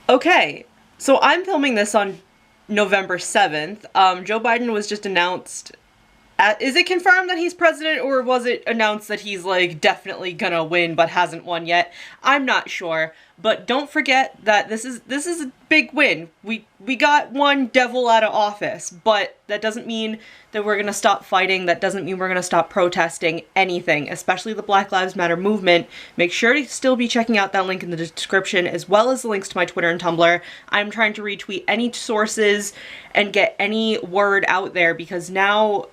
Okay, so I'm filming this on November 7th. Joe Biden was just announced. Is it confirmed that he's president, or was it announced that he's like definitely gonna win but hasn't won yet? I'm not sure. But don't forget that this is a big win. We got one devil out of office, but that doesn't mean that we're gonna stop fighting. That doesn't mean we're gonna stop protesting anything, especially the Black Lives Matter movement. Make sure to still be checking out that link in the description, as well as the links to my Twitter and Tumblr. I'm trying to retweet any sources and get any word out there, because now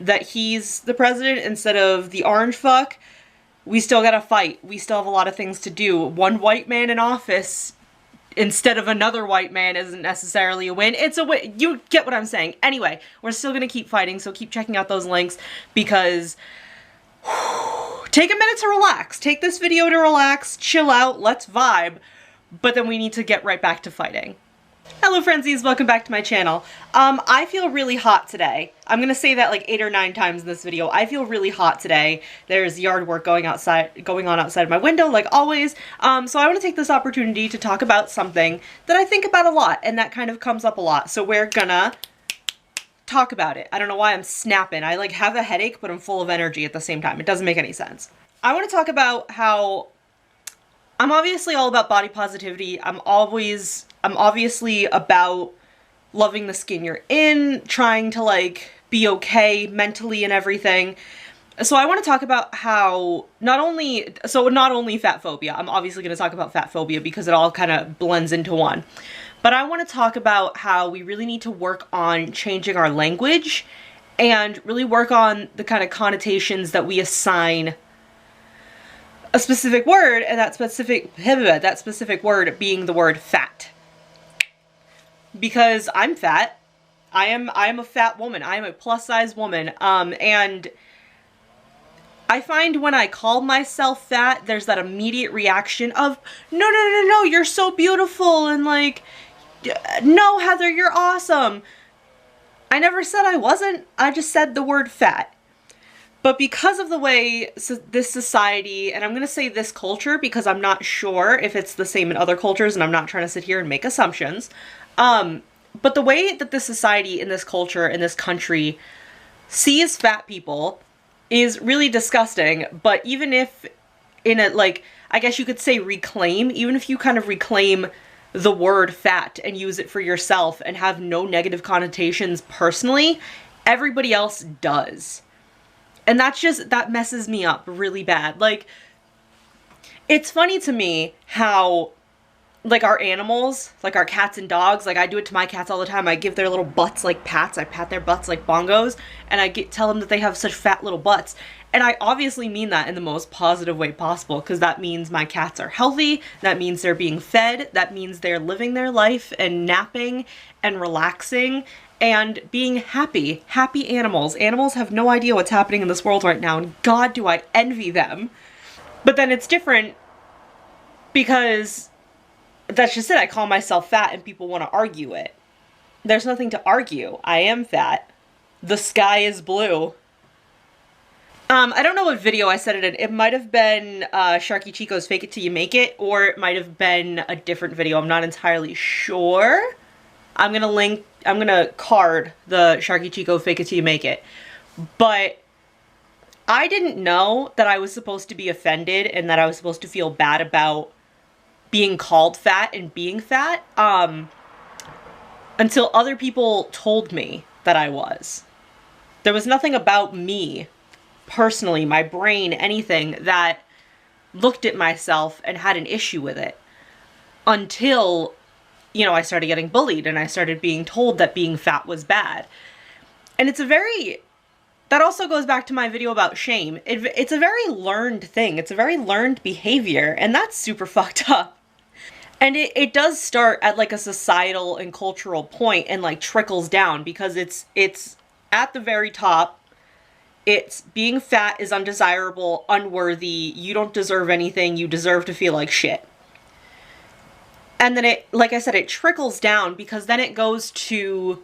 that he's the president instead of the orange fuck, we still gotta fight. We still have a lot of things to do. One white man in office instead of another white man isn't necessarily a win. It's a win. You get what I'm saying. Anyway, we're still gonna keep fighting, so keep checking out those links, because take a minute to relax. Take this video to relax, chill out, let's vibe, but then we need to get right back to fighting. Hello Friendzies, welcome back to my channel. I feel really hot today. I'm gonna say that like 8 or 9 times in this video. I feel really hot today. There's yard work going on outside of my window, like always. So I want to take this opportunity to talk about something that I think about a lot, and that kind of comes up a lot. So we're gonna talk about it. I don't know why I'm snapping. I like have a headache, but I'm full of energy at the same time. It doesn't make any sense. I want to talk about how I'm obviously all about body positivity. I'm obviously about loving the skin you're in, trying to like be okay mentally and everything. So I want to talk about how not only fat phobia. I'm obviously going to talk about fat phobia because it all kind of blends into one. But I want to talk about how we really need to work on changing our language and really work on the kind of connotations that we assign a specific word, and that specific word being the word fat. Because I'm fat. I am a fat woman. I am a plus-size woman. And I find when I call myself fat, there's that immediate reaction of, no, you're so beautiful, and like, no, Heather, you're awesome. I never said I wasn't. I just said the word fat. But because of the way this society, and I'm going to say this culture because I'm not sure if it's the same in other cultures, and I'm not trying to sit here and make assumptions, but the way that this society, in this culture, in this country sees fat people is really disgusting. But even if in a, like, I guess you could say reclaim, even if you kind of reclaim the word fat and use it for yourself and have no negative connotations personally, everybody else does. And that messes me up really bad. Like, it's funny to me how, like, our animals, like our cats and dogs, like I do it to my cats all the time. I give their little butts like pats. I pat their butts like bongos, and I tell them that they have such fat little butts. And I obviously mean that in the most positive way possible, because that means my cats are healthy, that means they're being fed, that means they're living their life and napping and relaxing and being happy. Happy animals. Animals have no idea what's happening in this world right now, and God, do I envy them. But then it's different because that's just it. I call myself fat and people want to argue it. There's nothing to argue. I am fat. The sky is blue. I don't know what video I said it in. It might have been Sharky Chico's Fake It Till You Make It, or it might have been a different video. I'm not entirely sure. I'm gonna card the Sharky Chico Fake It Till You Make It. But I didn't know that I was supposed to be offended and that I was supposed to feel bad about being called fat and being fat, until other people told me that I was. There was nothing about me, personally, my brain, anything, that looked at myself and had an issue with it until, you know, I started getting bullied and I started being told that being fat was bad. And that also goes back to my video about shame. It's a very learned thing. It's a very learned behavior, and that's super fucked up. And it does start at like a societal and cultural point and like trickles down, because it's at the very top. It's being fat is undesirable, unworthy, you don't deserve anything, you deserve to feel like shit. And then like I said, it trickles down, because then it goes to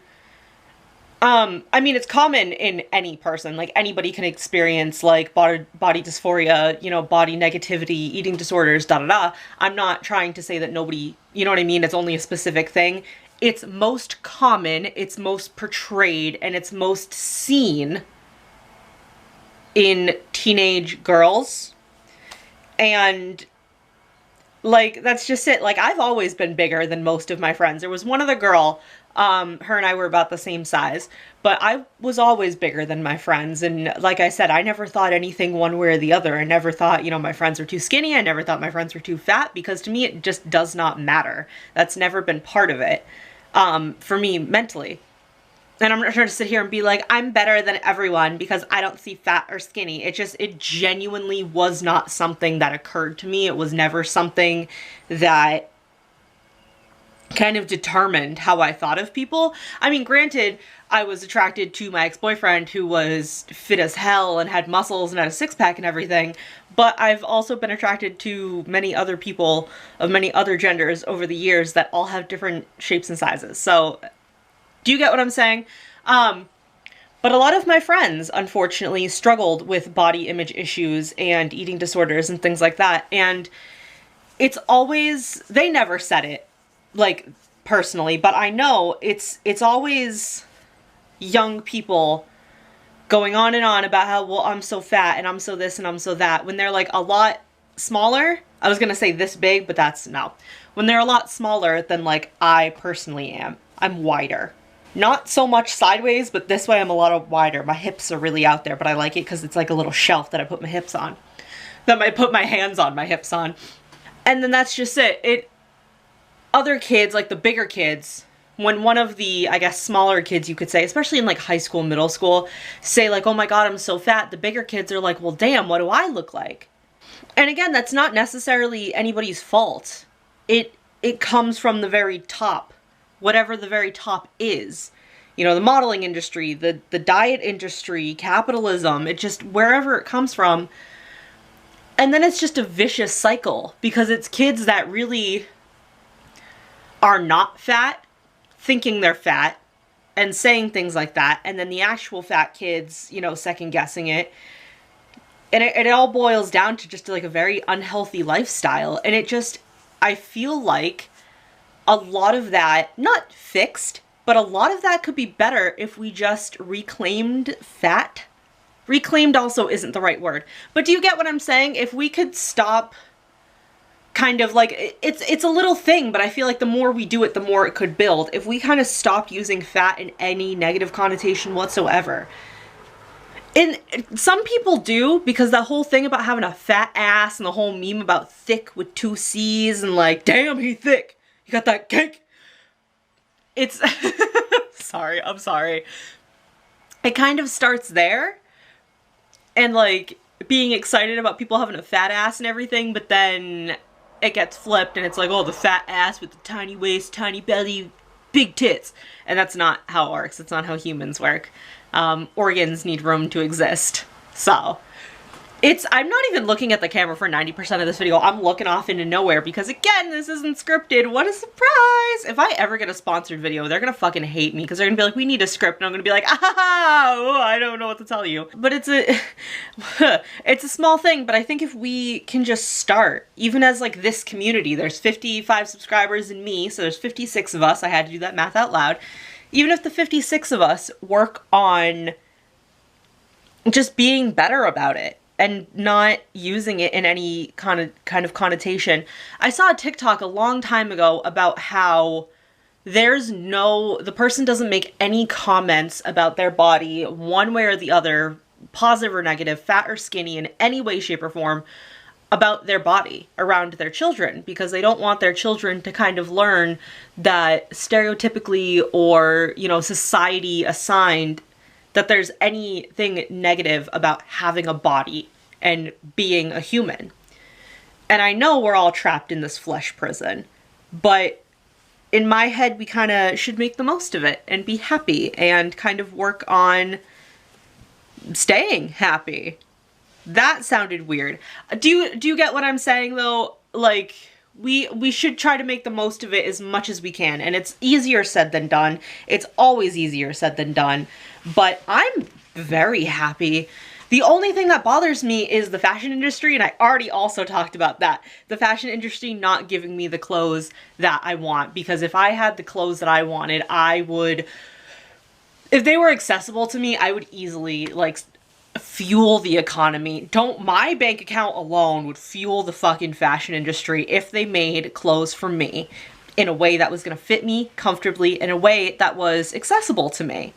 I mean, it's common in any person. Like, anybody can experience, like, body dysphoria, you know, body negativity, eating disorders, da da da. I'm not trying to say that nobody, you know what I mean? It's only a specific thing. It's most common, it's most portrayed, and it's most seen in teenage girls. And like, that's just it. Like, I've always been bigger than most of my friends. There was one other girl, her and I were about the same size, but I was always bigger than my friends. And like I said, I never thought anything one way or the other. I never thought, you know, my friends were too skinny. I never thought my friends were too fat, because to me, it just does not matter. That's never been part of it, for me mentally. And I'm not trying to sit here and be like, I'm better than everyone because I don't see fat or skinny. It genuinely was not something that occurred to me. It was never something that kind of determined how I thought of people. I mean, granted, I was attracted to my ex-boyfriend who was fit as hell and had muscles and had a six-pack and everything, but I've also been attracted to many other people of many other genders over the years that all have different shapes and sizes. So, do you get what I'm saying? But a lot of my friends, unfortunately, struggled with body image issues and eating disorders and things like that. And it's always, they never said it, like, personally, but I know it's always young people going on and on about how, well, I'm so fat and I'm so this and I'm so that, when they're like a lot smaller. I was gonna say this big, but that's no. When they're a lot smaller than like I personally am. I'm wider. Not so much sideways, but this way I'm a lot wider. My hips are really out there, but I like it because it's like a little shelf that I put my hips on. That I put my hands on, my hips on. And then that's just it. Other kids, like the bigger kids, when one of the, I guess, smaller kids, you could say, especially in like high school, middle school, say like, oh my God, I'm so fat. The bigger kids are like, well, damn, what do I look like? And again, that's not necessarily anybody's fault. It comes from the very top. Whatever the very top is. You know, the modeling industry, the diet industry, capitalism, it just, wherever it comes from. And then it's just a vicious cycle, because it's kids that really are not fat, thinking they're fat, and saying things like that, and then the actual fat kids, you know, second guessing it. And it all boils down to just like a very unhealthy lifestyle. And it just, I feel like a lot of that, not fixed, but a lot of that could be better if we just reclaimed fat. Reclaimed also isn't the right word. But do you get what I'm saying? If we could stop kind of like, it's a little thing, but I feel like the more we do it, the more it could build. If we kind of stopped using fat in any negative connotation whatsoever. And some people do, because that whole thing about having a fat ass and the whole meme about thick with 2 C's and like, damn, he thick. You got that cake? It's, sorry, I'm sorry. It kind of starts there. And like, being excited about people having a fat ass and everything, but then it gets flipped and it's like, oh, the fat ass with the tiny waist, tiny belly, big tits. And that's not how it works. It's not how humans work. Organs need room to exist. So, I'm not even looking at the camera for 90% of this video. I'm looking off into nowhere because, again, this isn't scripted. What a surprise! If I ever get a sponsored video, they're gonna fucking hate me because they're gonna be like, we need a script, and I'm gonna be like, oh, I don't know what to tell you. But it's a small thing, but I think if we can just start, even as like this community, there's 55 subscribers and me, so there's 56 of us. I had to do that math out loud. Even if the 56 of us work on just being better about it, and not using it in any kind of connotation. I saw a TikTok a long time ago about how the person doesn't make any comments about their body one way or the other, positive or negative, fat or skinny, in any way, shape, or form, about their body around their children, because they don't want their children to kind of learn that stereotypically or, you know, society assigned that there's anything negative about having a body and being a human. And I know we're all trapped in this flesh prison, but in my head, we kind of should make the most of it and be happy and kind of work on staying happy. That sounded weird. Do you get what I'm saying though? Like, we should try to make the most of it as much as we can. And it's easier said than done. It's always easier said than done. But I'm very happy. The only thing that bothers me is the fashion industry, and I already also talked about that. The fashion industry not giving me the clothes that I want, because if I had the clothes that I wanted, I would, if they were accessible to me, I would easily, like, fuel the economy. My bank account alone would fuel the fucking fashion industry if they made clothes for me in a way that was gonna fit me comfortably, in a way that was accessible to me.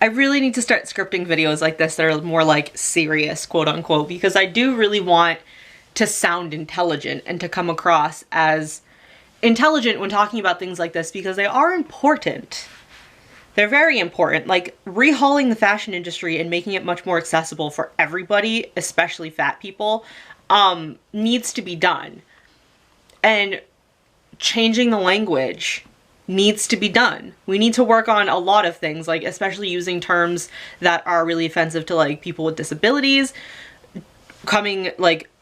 I really need to start scripting videos like this that are more like serious, quote unquote, because I do really want to sound intelligent and to come across as intelligent when talking about things like this, because they are important. They're very important. Like, rehauling the fashion industry and making it much more accessible for everybody, especially fat people, needs to be done. And changing the language needs to be done. We need to work on a lot of things, like especially using terms that are really offensive to like people with disabilities,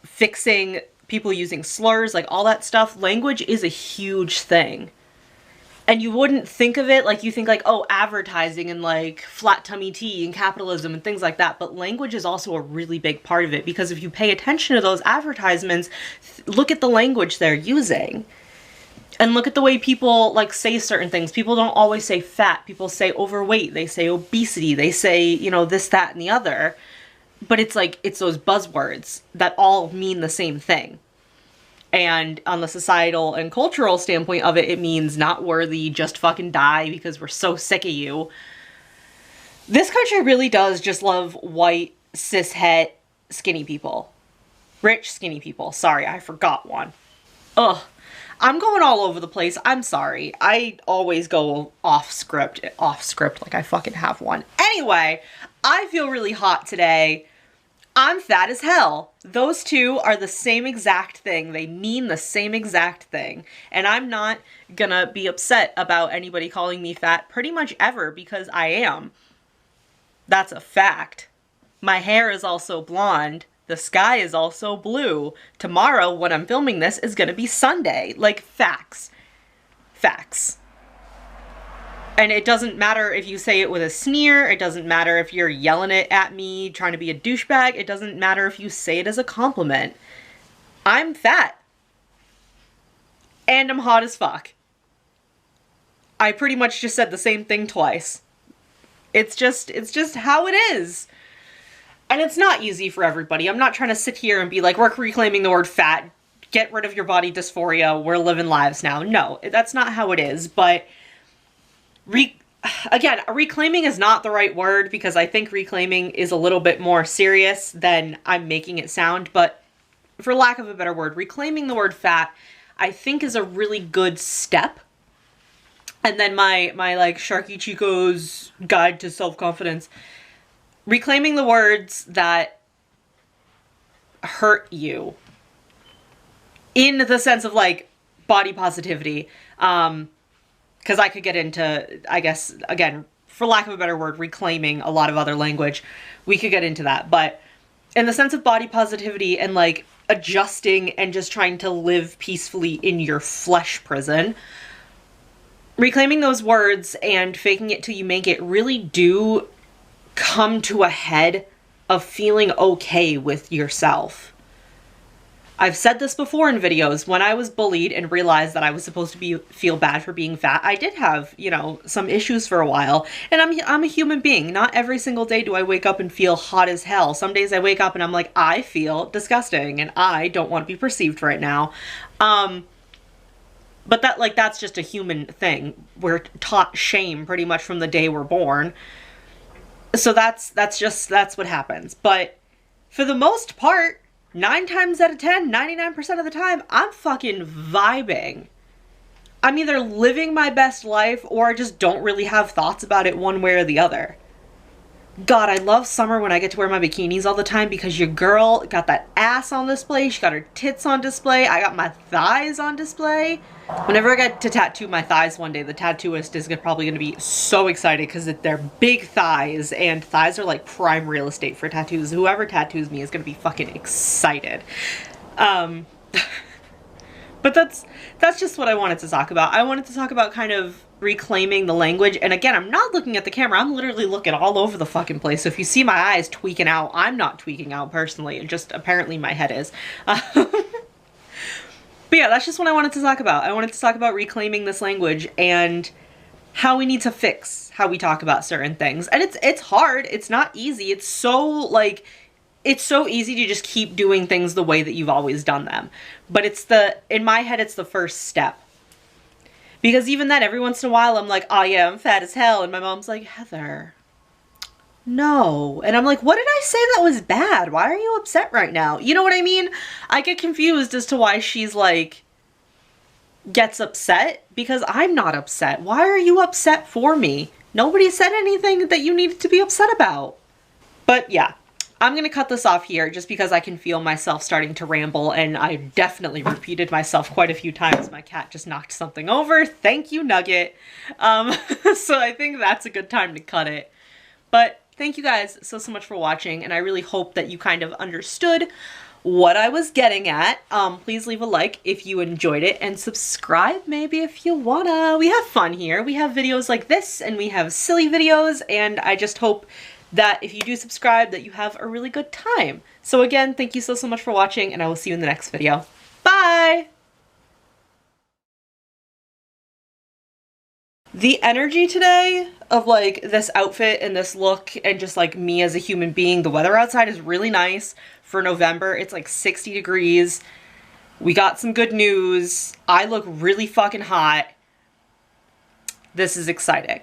fixing people using slurs, like all that stuff. Language is a huge thing. And you wouldn't think of it, like you think like, oh, advertising and like flat tummy tea and capitalism and things like that. But language is also a really big part of it, because if you pay attention to those advertisements, look at the language they're using. And look at the way people like say certain things. People don't always say fat. People say overweight. They say obesity. They say, you know, this, that, and the other. But it's like, it's those buzzwords that all mean the same thing. And on the societal and cultural standpoint of it, it means not worthy, just fucking die because we're so sick of you. This country really does just love white, cishet, skinny people. Rich, skinny people. Sorry, I forgot one. Ugh. I'm going all over the place. I'm sorry. I always go off script like I fucking have one. Anyway, I feel really hot today. I'm fat as hell. Those two are the same exact thing. They mean the same exact thing. And I'm not gonna be upset about anybody calling me fat pretty much ever, because I am. That's a fact. My hair is also blonde. The sky is also blue. Tomorrow, when I'm filming this, is gonna be Sunday. Like, facts. Facts. And it doesn't matter if you say it with a sneer. It doesn't matter if you're yelling it at me, trying to be a douchebag. It doesn't matter if you say it as a compliment. I'm fat. And I'm hot as fuck. I pretty much just said the same thing twice. It's just how it is. And it's not easy for everybody. I'm not trying to sit here and be like, we're reclaiming the word fat. Get rid of your body dysphoria. We're living lives now. No, that's not how it is. But again, reclaiming is not the right word, because I think reclaiming is a little bit more serious than I'm making it sound. But for lack of a better word, reclaiming the word fat, I think, is a really good step. And then my like Sharky Chico's guide to self-confidence. Reclaiming the words that hurt you, in the sense of like body positivity, because I could get into, I guess, again, for lack of a better word, reclaiming a lot of other language. We could get into that, but in the sense of body positivity and like adjusting and just trying to live peacefully in your flesh prison, reclaiming those words and faking it till you make it really do come to a head of feeling okay with yourself. I've said this before in videos. When I was bullied and realized that I was supposed to feel bad for being fat, I did have, you know, some issues for a while. And I'm a human being. Not every single day do I wake up and feel hot as hell. Some days I wake up and I'm like, I feel disgusting and I don't want to be perceived right now. But that's just a human thing. We're taught shame pretty much from the day we're born. So that's what happens. But for the most part, 9 times out of 10, 99% of the time, I'm fucking vibing. I'm either living my best life or I just don't really have thoughts about it one way or the other. God, I love summer when I get to wear my bikinis all the time because your girl got that ass on display, she got her tits on display, I got my thighs on display. Whenever I get to tattoo my thighs one day, the tattooist is probably going to be so excited because they're big thighs, and thighs are like prime real estate for tattoos. Whoever tattoos me is going to be fucking excited. But that's just what I wanted to talk about. I wanted to talk about kind of reclaiming the language. And again, I'm not looking at the camera. I'm literally looking all over the fucking place. So if you see my eyes tweaking out, I'm not tweaking out personally. It just apparently my head is. But yeah, that's just what I wanted to talk about. I wanted to talk about reclaiming this language and how we need to fix how we talk about certain things. And it's hard. It's not easy. It's so easy to just keep doing things the way that you've always done them. But in my head, it's the first step. Because even then, every once in a while, I'm like, oh yeah, I'm fat as hell. And my mom's like, Heather, no. And I'm like, what did I say that was bad? Why are you upset right now? You know what I mean? I get confused as to why she's like, gets upset because I'm not upset. Why are you upset for me? Nobody said anything that you needed to be upset about. But yeah. I'm going to cut this off here just because I can feel myself starting to ramble, and I definitely repeated myself quite a few times. My cat just knocked something over. Thank you, Nugget. So I think that's a good time to cut it. But thank you guys so much for watching, and I really hope that you kind of understood what I was getting at. Please leave a like if you enjoyed it, and subscribe maybe if you wanna. We have fun here. We have videos like this, and we have silly videos, and I just hope that if you do subscribe that you have a really good time. So again, thank you so much for watching, and I will see you in the next video. Bye! The energy today of like this outfit and this look and just like me as a human being, the weather outside is really nice for November. It's like 60 degrees. We got some good news. I look really fucking hot. This is exciting.